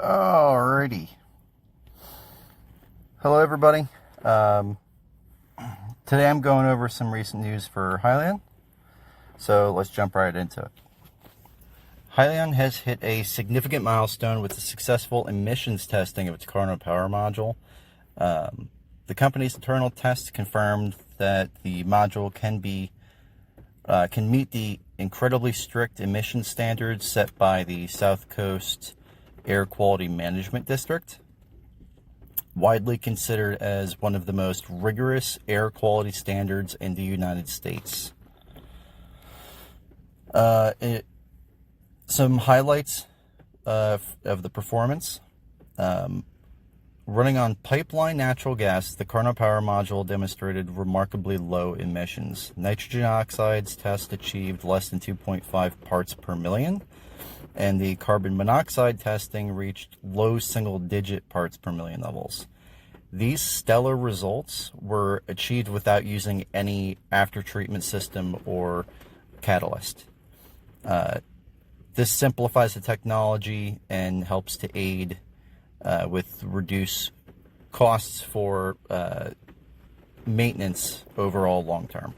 Alrighty. Hello, everybody. Today I'm going over some recent news for Hyliion. So let's jump right into it. Hyliion has hit a significant milestone with the successful emissions testing of its Carno power module. The company's internal tests confirmed that the module can meet the incredibly strict emission standards set by the South Coast Air Quality Management District, widely considered as one of the most rigorous air quality standards in the United States. Some highlights of the performance. Running on pipeline natural gas, the Carno power module demonstrated remarkably low emissions. Nitrogen oxides test achieved less than 2.5 parts per million, and the carbon monoxide testing reached low single-digit parts per million levels. These stellar results were achieved without using any after-treatment system or catalyst. This simplifies the technology and helps to aid with reduce costs for maintenance overall long term.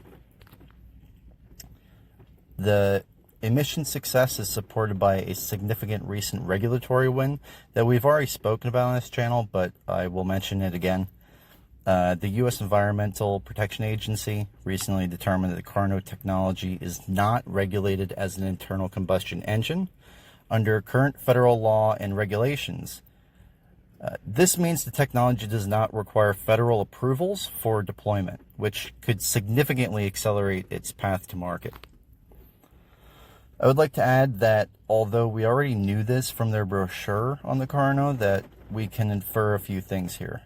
The emission success is supported by a significant recent regulatory win that we've already spoken about on this channel, but I will mention it again. The U.S. Environmental Protection Agency recently determined that the Carno technology is not regulated as an internal combustion engine under current federal law and regulations. This means the technology does not require federal approvals for deployment, which could significantly accelerate its path to market. I would like to add that although we already knew this from their brochure on the Carno, that we can infer a few things here.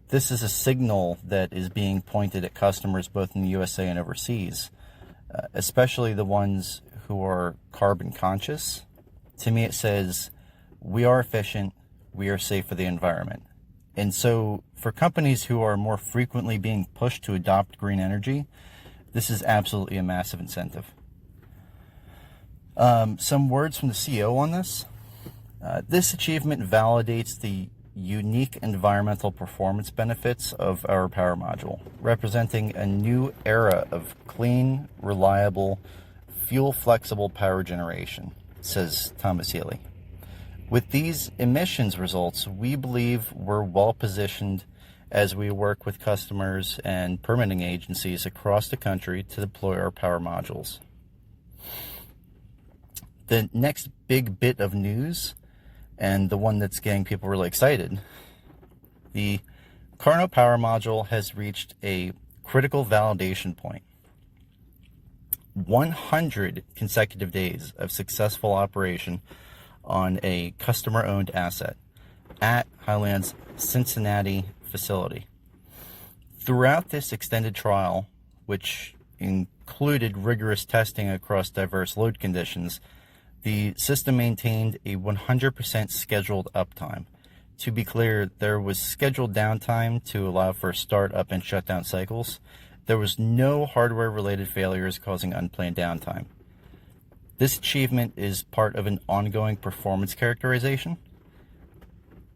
This is a signal that is being pointed at customers both in the USA and overseas, especially the ones who are carbon conscious. To me, it says, we are efficient, we are safe for the environment. And so for companies who are more frequently being pushed to adopt green energy, this is absolutely a massive incentive. Some words from the CEO on this. This achievement validates the unique environmental performance benefits of our power module, representing a new era of clean, reliable, fuel-flexible power generation, says Thomas Healy. With these emissions results, we believe we're well positioned as we work with customers and permitting agencies across the country to deploy our power modules. The next big bit of news, and the one that's getting people really excited, the Carno power module has reached a critical validation point. 100 consecutive days of successful operation on a customer-owned asset at Hyliion's Cincinnati facility. Throughout this extended trial, which included rigorous testing across diverse load conditions, the system maintained a 100% scheduled uptime. To be clear, there was scheduled downtime to allow for start-up and shutdown cycles. There was no hardware-related failures causing unplanned downtime. This achievement is part of an ongoing performance characterization.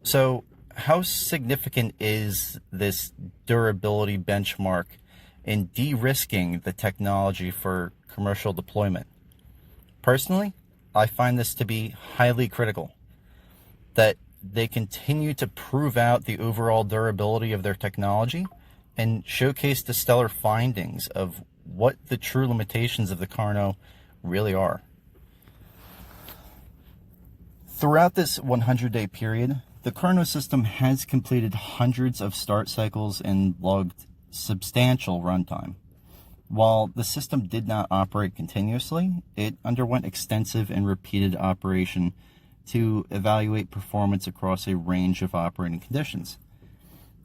So, how significant is this durability benchmark in de-risking the technology for commercial deployment? Personally, I find this to be highly critical, that they continue to prove out the overall durability of their technology and showcase the stellar findings of what the true limitations of the Carno really are. Throughout this 100-day period, the Carno system has completed hundreds of start cycles and logged substantial runtime. While the system did not operate continuously, it underwent extensive and repeated operation to evaluate performance across a range of operating conditions.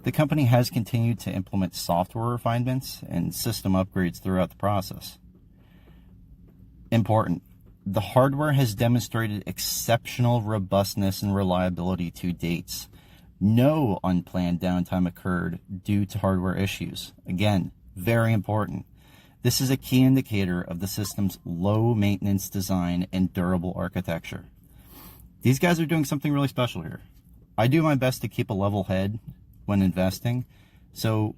The company has continued to implement software refinements and system upgrades throughout the process. Important. The hardware has demonstrated exceptional robustness and reliability to dates. No unplanned downtime occurred due to hardware issues. Again, very important. This is a key indicator of the system's low maintenance design and durable architecture. These guys are doing something really special here. I do my best to keep a level head when investing, so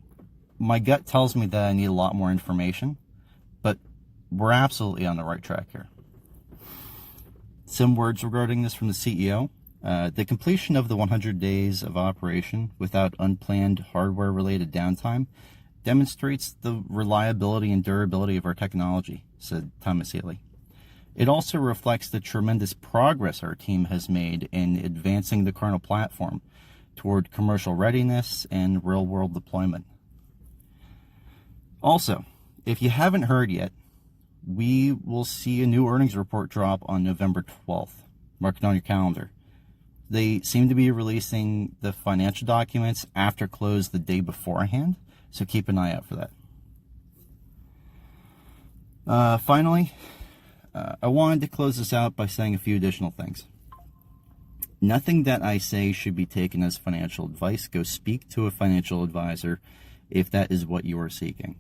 my gut tells me that I need a lot more information, but we're absolutely on the right track here. Some words regarding this from the CEO. The completion of the 100 days of operation without unplanned hardware-related downtime demonstrates the reliability and durability of our technology, said Thomas Healy. It also reflects the tremendous progress our team has made in advancing the kernel platform toward commercial readiness and real-world deployment. Also, if you haven't heard yet, we will see a new earnings report drop on November 12th. Mark it on your calendar. They seem to be releasing the financial documents after close the day beforehand, so keep an eye out for that. Finally, I wanted to close this out by saying a few additional things. Nothing that I say should be taken as financial advice. Go speak to a financial advisor if that is what you are seeking.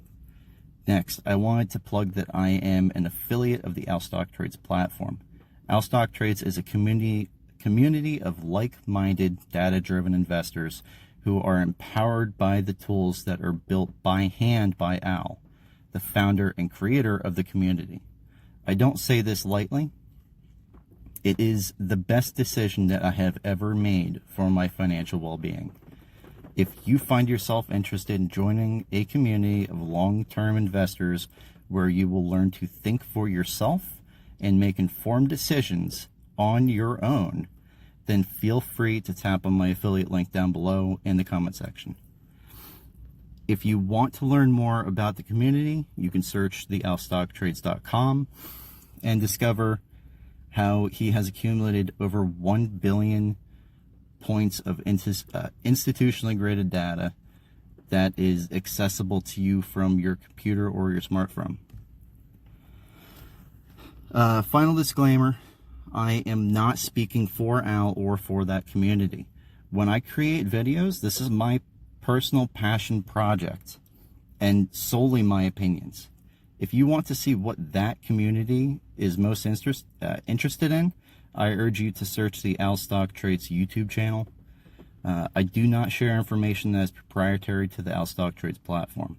Next, I wanted to plug that I am an affiliate of the Stock Trades platform. Stock Trades is a community of like-minded, data-driven investors who are empowered by the tools that are built by hand by Al, the founder and creator of the community. I don't say this lightly. It is the best decision that I have ever made for my financial well-being. If you find yourself interested in joining a community of long-term investors where you will learn to think for yourself and make informed decisions on your own, then feel free to tap on my affiliate link down below in the comment section. If you want to learn more about the community, you can search the alstocktrades.com and discover how he has accumulated over 1 billion points of institutionally graded data that is accessible to you from your computer or your smartphone. Final disclaimer, I am not speaking for Al or for that community. When I create videos, this is my personal passion project and solely my opinions. If you want to see what that community is most interested in, I urge you to search the Stock Trades YouTube channel. I do not share information that is proprietary to the Stock Trades platform.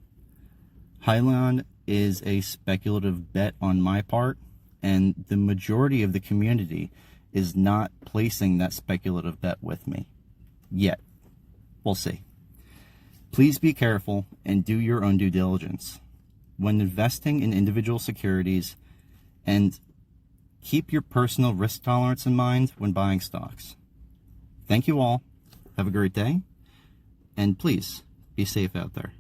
Hyliion is a speculative bet on my part, and the majority of the community is not placing that speculative bet with me. Yet. We'll see. Please be careful and do your own due diligence when investing in individual securities, and keep your personal risk tolerance in mind when buying stocks. Thank you all. Have a great day, and please be safe out there.